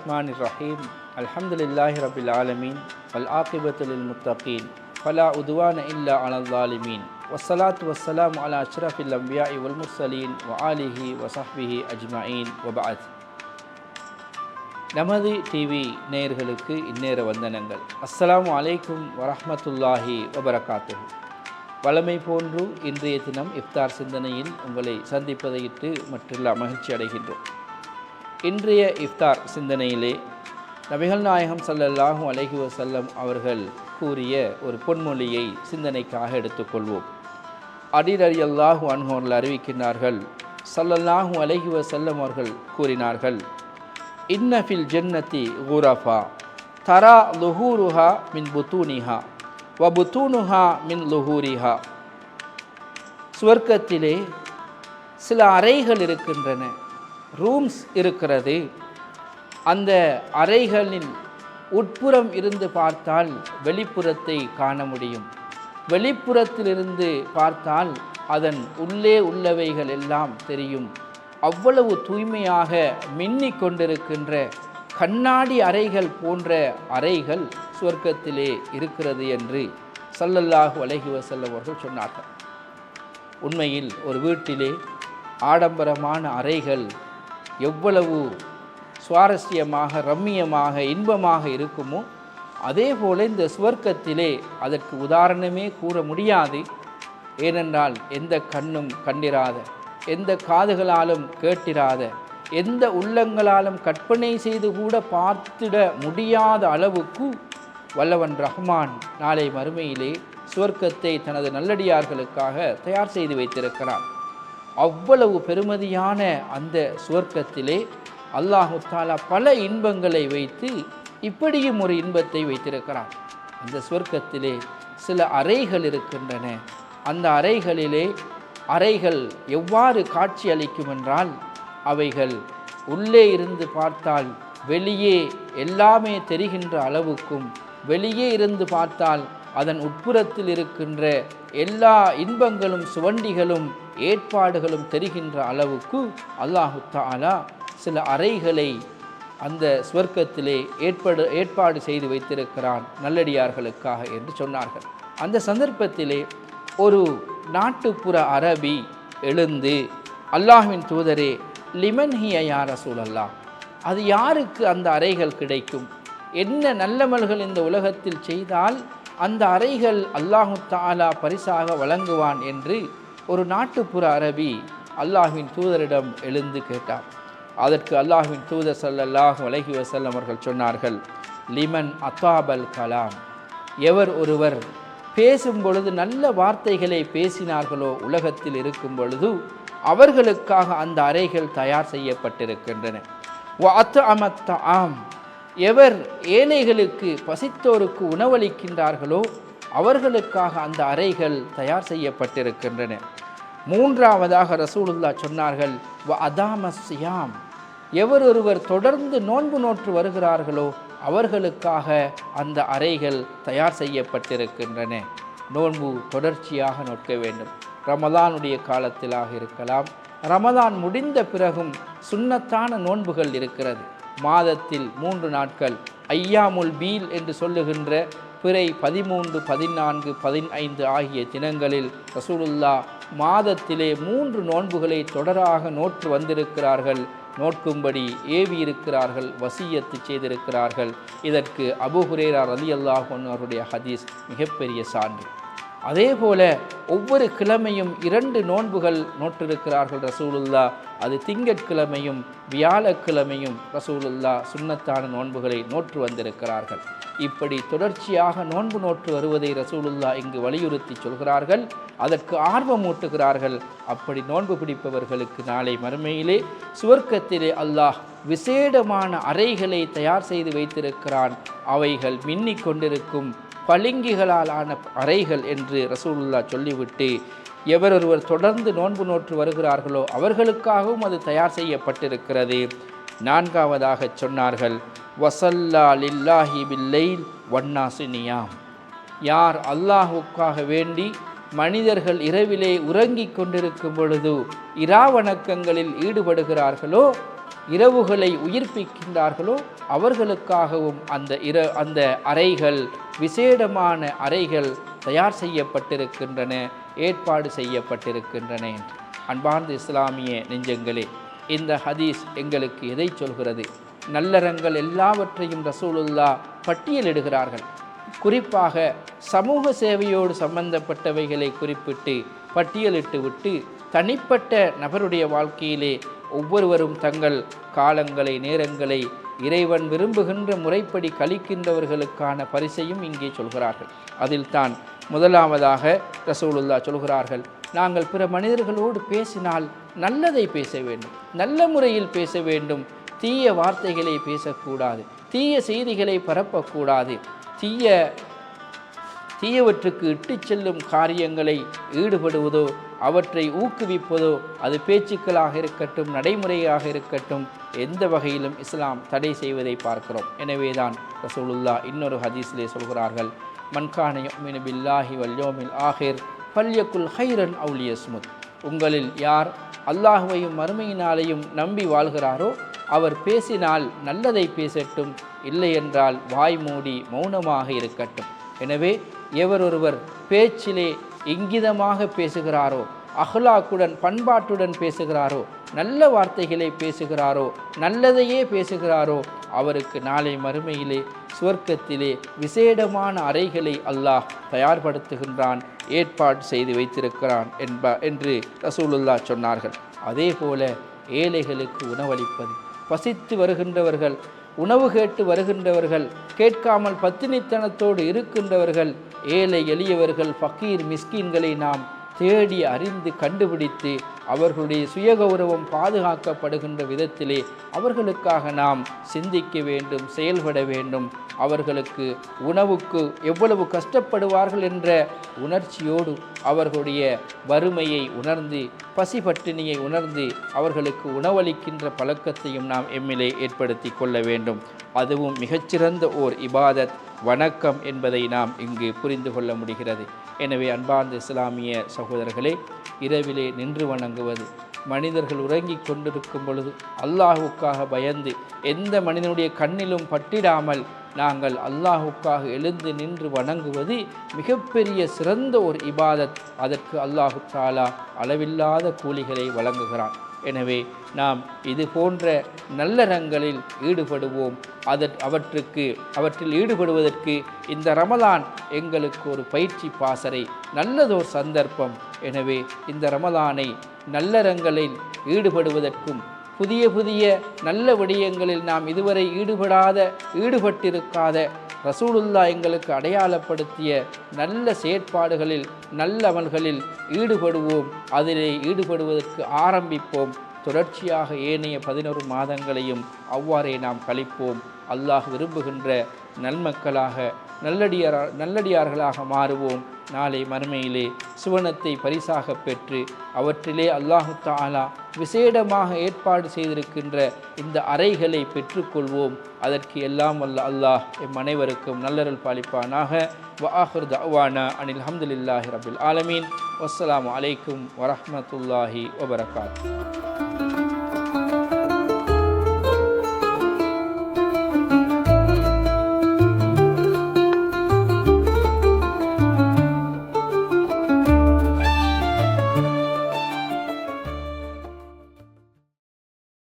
الرحمن الرحيم الحمد لله رب العالمين والعاقبة للمتقين فلا عدوان إلا على الظالمين والصلاة والسلام على أشرف الأنبياء والمرسلين وآله وصحبه أجمعين وبعد. நமது டிவி நேயர்களுக்கு இந்நேர வந்தனங்கள். அஸ்ஸலாமு அலைக்கும் வரஹ்மத்துல்லாஹி வபரகாத்துஹு. வழமை போன்று இன்றைய தினம் இஃப்தார் சிந்தனையில் உங்களை சந்திப்பதையிட்டு மற்றெல்லா மகிழ்ச்சி அடைகின்றோம். இன்றைய இஃப்தார் சிந்தனையிலே நபிகள் நாயகம் ஸல்லல்லாஹு அலைஹி வஸல்லம் அவர்கள் கூறிய ஒரு பொன்மொழியை சிந்தனைக்காக எடுத்துக்கொள்வோம். அலி ரலியல்லாஹு அன்ஹு அவர்கள் அறிவிக்கின்றார்கள், ஸல்லல்லாஹு அலைஹி வஸல்லம் அவர்கள் கூறினார்கள், இன்ன ஃபில் ஜன்னதி குரஃபா தரா லுஹூருஹா மின் புத்தூனிஹா வ புத்தூனுஹா மின் லுஹூரிஹா. சுவர்க்கத்திலே சில அறைகள் இருக்கின்றன, ரூம்ஸ் இருக்கிறது. அந்த அறைகளின் உட்புறம் இருந்து பார்த்தால் வெளிப்புறத்தை காண முடியும், வெளிப்புறத்திலிருந்து பார்த்தால் அதன் உள்ளே உள்ளவைகள் எல்லாம் தெரியும். அவ்வளவு தூய்மையாக மின்னிக் கொண்டிருக்கின்ற கண்ணாடி அறைகள் போன்ற அறைகள் சுவர்க்கத்திலே இருக்கிறது என்று ஸல்லல்லாஹு அலைஹி வஸல்லம் அவர்கள் சொன்னார்கள். உண்மையில் ஒரு வீட்டிலே ஆடம்பரமான அறைகள் எவ்வளவு சுவாரஸ்யமாக, ரம்மியமாக, இன்பமாக இருக்குமோ அதே போல இந்த சுவர்க்கத்திலே அதற்கு உதாரணமே கூற முடியாது. ஏனென்றால் எந்த கண்ணும் கண்டிராத, எந்த காதுகளாலும் கேட்டிராத, எந்த உள்ளங்களாலும் கற்பனை செய்து கூட பார்த்திட முடியாத அளவுக்கு வல்லவன் ரஹ்மான் நாளை மறுமையிலே சுவர்க்கத்தை தனது நல்லடியார்களுக்காக தயார் செய்து வைத்திருக்கிறான். அவ்வளவு பெருமதியான அந்த சுவர்க்கத்திலே அல்லாஹு தஆலா பல இன்பங்களை வைத்து இப்படியும் ஒரு இன்பத்தை வைத்திருக்கிறான். அந்த சுவர்க்கத்திலே சில அறைகள் இருக்கின்றன. அந்த அறைகள் எவ்வாறு காட்சி அளிக்கும் என்றால், அவைகள் உள்ளே இருந்து பார்த்தால் வெளியே எல்லாமே தெரிகின்ற அளவுக்கும், வெளியே இருந்து பார்த்தால் அதன் உட்புறத்தில் இருக்கின்ற எல்லா இன்பங்களும் சுவண்டிகளும் ஏற்பாடுகளும் தெரிகின்ற அளவுக்கு அல்லாஹு தஆலா சில அறைகளை அந்த சுவர்க்கத்திலே ஏற்பாடு செய்து வைத்திருக்கிறான் நல்லடியார்களுக்காக என்று சொன்னார்கள். அந்த சந்தர்ப்பத்திலே ஒரு நாட்டுப்புற அரபி எழுந்து, அல்லாஹ்வின் தூதரே, லிமன் ஹிய யா ரசூலல்லாஹ், அது யாருக்கு அந்த அறைகள் கிடைக்கும்? என்ன நல்லமல்கள் இந்த உலகத்தில் செய்தால் அந்த அறைகள் அல்லாஹு தஆலா பரிசாக வழங்குவான் என்று ஒரு நாட்டுப்புற அரபி அல்லாஹ்வின் தூதரிடம் எழுந்து கேட்டார். அதற்கு அல்லாஹ்வின் தூதர் ஸல்லல்லாஹு அலைஹி வஸல்லம் அவர்கள் சொன்னார்கள், லிமன் அத்தாபல் கலாம், எவர் ஒருவர் பேசும் பொழுது நல்ல வார்த்தைகளை பேசினார்களோ உலகத்தில் இருக்கும் பொழுது அவர்களுக்காக அந்த அறைகள் தயார் செய்யப்பட்டிருக்கின்றன. எவர் ஏழைகளுக்கு, பசித்தோருக்கு உணவளிக்கின்றார்களோ அவர்களுக்காக அந்த அறைகள் தயார் செய்யப்பட்டிருக்கின்றன. மூன்றாவதாக ரசூலுல்லாஹ் சொன்னார்கள், அதாமஸ்ஸியாம், எவர் ஒருவர் தொடர்ந்து நோன்பு நோற்று வருகிறார்களோ அவர்களுக்காக அந்த அறைகள் தயார் செய்யப்பட்டிருக்கின்றன. நோன்பு தொடர்ச்சியாக நோக்க வேண்டும். ரமலானுடைய காலத்திலாக இருக்கலாம், ரமலான் முடிந்த பிறகும் சுன்னத்தான நோன்புகள் இருக்கிறது. மாதத்தில் 3 நாட்கள் ஐயாமுல் பீல் என்று சொல்லுகின்ற பிறை 13, 14, 15 ஆகிய தினங்களில் ரசூலுல்லாஹ் மாதத்திலே 3 நோன்புகளை தொடராக நோற்று வந்திருக்கிறார்கள், நோட்கும்படி ஏவி இருக்கிறார்கள், வசியத்து செய்திருக்கிறார்கள். இதற்கு அபூ ஹுரைரா ரலியல்லாஹு அன்ஹு அவருடைய ஹதீஸ் மிகப்பெரிய சான்று. அதே போல ஒவ்வொரு கிழமையும் 2 நோன்புகள் நோற்றிருக்கிறார்கள் ரசூலுல்லாஹ். அது திங்கட்கிழமையும் வியாழக்கிழமையும் ரசூலுல்லாஹ் சுன்னத்தான நோன்புகளை நோற்று வந்திருக்கிறார்கள். இப்படி தொடர்ச்சியாக நோன்பு நோற்று வருவதை ரசூலுல்லாஹ் இங்கு வலியுறுத்தி சொல்கிறார்கள், அதற்கு ஆர்வமூட்டுகிறார்கள். அப்படி நோன்பு பிடிப்பவர்களுக்கு நாளை மறுமையிலே சுவர்க்கத்திலே அல்லாஹ் விசேடமான அறைகளை தயார் செய்து வைத்திருக்கிறான். அவைகள் மின்னிக் கொண்டிருக்கும் பளிங்குகளால் ஆன அறைகள் என்று ரசூலுல்லாஹ் சொல்லிவிட்டு, எவரொருவர் தொடர்ந்து நோன்பு நோற்று வருகிறார்களோ அவர்களுக்காகவும் அது தயார் செய்யப்பட்டிருக்கிறது. நான்காவதாக சொன்னார்கள், வசல்லா லில்லாஹி பில்லைல் வன்னாசி நியாம், யார் அல்லாஹுக்காக வேண்டி மனிதர்கள் இரவிலே உறங்கிக் கொண்டிருக்கும் பொழுது இராவணக்கங்களில் ஈடுபடுகிறார்களோ இரவுகளை உயிர்ப்பிக்கின்றார்களோ அவர்களுக்காகவும் அந்த அறைகள், விசேடமான அறைகள் தயார் செய்யப்பட்டிருக்கின்றன, ஏற்பாடு செய்யப்பட்டிருக்கின்றன. அன்பார்ந்த இஸ்லாமிய நெஞ்சங்களே, இந்த ஹதீஸ் எங்களுக்கு எதை சொல்கிறது? நல்லறங்கள் எல்லாவற்றையும் ரசூலுல்லாஹ் பட்டியலிடுகிறார்கள். குறிப்பாக சமூக சேவையோடு சம்பந்தப்பட்டவைகளை குறிப்பிட்டு பட்டியலிட்டு விட்டு தனிப்பட்ட நபருடைய வாழ்க்கையிலே ஒவ்வொருவரும் தங்கள் காலங்களை, நேரங்களை இறைவன் விரும்புகின்ற முறைப்படி கழிக்கின்றவர்களுக்கான பரிசையும் இங்கே சொல்கிறார்கள். அதில் தான் முதலாவதாக ரசூலுல்லாஹ் சொல்கிறார்கள், நாங்கள் பிற மனிதர்களோடு பேசினால் நல்லதை பேச வேண்டும், நல்ல முறையில் பேச வேண்டும், தீய வார்த்தைகளை பேசக்கூடாது, தீய செய்திகளை பரப்பக்கூடாது, தீயவற்றுக்கு இட்டு செல்லும் காரியங்களை ஈடுபடுவதோ அவற்றை ஊக்குவிப்பதோ அது பேச்சுக்களாக இருக்கட்டும், நடைமுறையாக இருக்கட்டும், எந்த வகையிலும் இஸ்லாம் தடை செய்வதை பார்க்கிறோம். எனவேதான் ரசூலுல்லாஹ் இன்னொரு ஹதீஸிலே சொல்கிறார்கள், மன்கான யுமினு பில்லாஹி வல் யௌமில் ஆஹிர் ஃபல்யகுல் ஹைரன் அவ் லியஸ்முத். உங்களில் யார் அல்லாஹ்வையும் மறுமையினாலையும் நம்பி வாழ்கிறாரோ அவர் பேசினால் நல்லதை பேசட்டும், இல்லை என்றால் வாய் மூடி மௌனமாக இருக்கட்டும். எனவே எவரொருவர் பேச்சிலே இங்கிதமாக பேசுகிறாரோ, அஹ்லாக்குடன் பண்பாட்டுடன் பேசுகிறாரோ, நல்ல வார்த்தைகளை பேசுகிறாரோ, நல்லதையே பேசுகிறாரோ, அவருக்கு நாளை மறுமையிலே சுவர்க்கத்திலே விசேடமான அறைகளை அல்லாஹ் தயார்படுத்துகின்றான், ஏற்பாடு செய்து வைத்திருக்கிறான் என்று ரசூலுல்லாஹ் சொன்னார்கள். அதே போல ஏழைகளுக்கு உணவளிப்பது, பசித்து வருகின்றவர்கள், உணவு கேட்டு வருகின்றவர்கள், கேட்காமல் பத்தினித்தனத்தோடு இருக்கின்றவர்கள், ஏழை எளியவர்கள், ஃபக்கீர் மிஸ்கீன்களை நாம் தேடி அறிந்து கண்டுபிடித்து அவர்களுடைய சுயகௌரவம் பாதுகாக்கப்படுகின்ற விதத்திலே அவர்களுக்காக நாம் சிந்திக்க வேண்டும், செயல்பட வேண்டும். அவர்களுக்கு உணவுக்கு எவ்வளவு கஷ்டப்படுவார்கள் என்ற உணர்ச்சியோடு அவர்களுடைய வறுமையை உணர்ந்து, பசி பட்டினியை உணர்ந்து அவர்களுக்கு உணவளிக்கின்ற பழக்கத்தையும் நாம் எம்மிலே ஏற்படுத்தி கொள்ள வேண்டும். அதுவும் மிகச்சிறந்த ஓர் இபாதத், வணக்கம் என்பதை நாம் இங்கு புரிந்து கொள்ள முடிகிறது. எனவே அன்பார்ந்த இஸ்லாமிய சகோதரர்களே, இரவிலே நின்று வணங்குவது, மனிதர்கள் உறங்கிக் கொண்டிருக்கும் பொழுது அல்லாஹுக்காக பயந்து எந்த மனிதனுடைய கண்ணிலும் பட்டிடாமல் நாங்கள் அல்லாஹுக்காக எழுந்து நின்று வணங்குவது மிகப்பெரிய சிறந்த ஒரு இபாதத். அதற்கு அல்லாஹு தஆலா அளவில்லாத கூலிகளை வழங்குகிறான். எனவே நாம் இது போன்ற நல்லறங்களில் ஈடுபடுவோம். அவற்றில் ஈடுபடுவதற்கு இந்த ரமலான் எங்களுக்கு ஒரு பயிற்சி பாசறை, நல்லதொரு சந்தர்ப்பம். எனவே இந்த ரமலானை நல்லறங்களில் ஈடுபடுவதற்கும் புதிய நல்ல விடயங்களில் நாம் இதுவரை ஈடுபட்டிருக்காத ரசூலுல்லாஹ் எங்களுக்கு அடையாளப்படுத்திய நல்ல செயற்பாடுகளில், நல்ல அமல்களில் ஈடுபடுவோம். அதிலே ஈடுபடுவதற்கு ஆரம்பிப்போம். தொடர்ச்சியாக ஏனைய 11 மாதங்களையும் அவ்வாறே நாம் கழிப்போம். அல்லாஹ் விரும்புகின்ற நல்மக்களாக, நல்லடியார்களாக மாறுவோம். நாளை மறுமையிலே சுவனத்தை பரிசாக பெற்று அவற்றிலே அல்லாஹு தஆலா விசேடமாக ஏற்பாடு செய்திருக்கின்ற இந்த அறைகளை பெற்றுக்கொள்வோம். அதற்கு எல்லாம் வல்ல அல்லாஹ் எம் அனைவருக்கும் நல்லருள் பாலிப்பானாக. வ ஆஹிரு தஅவானா அனில் ஹம்துலில்லாஹி ரப்பில் ஆலமீன். வஸ்ஸலாமு அலைக்கும் வரஹ்மத்துல்லாஹி வபரகாத்துஹு.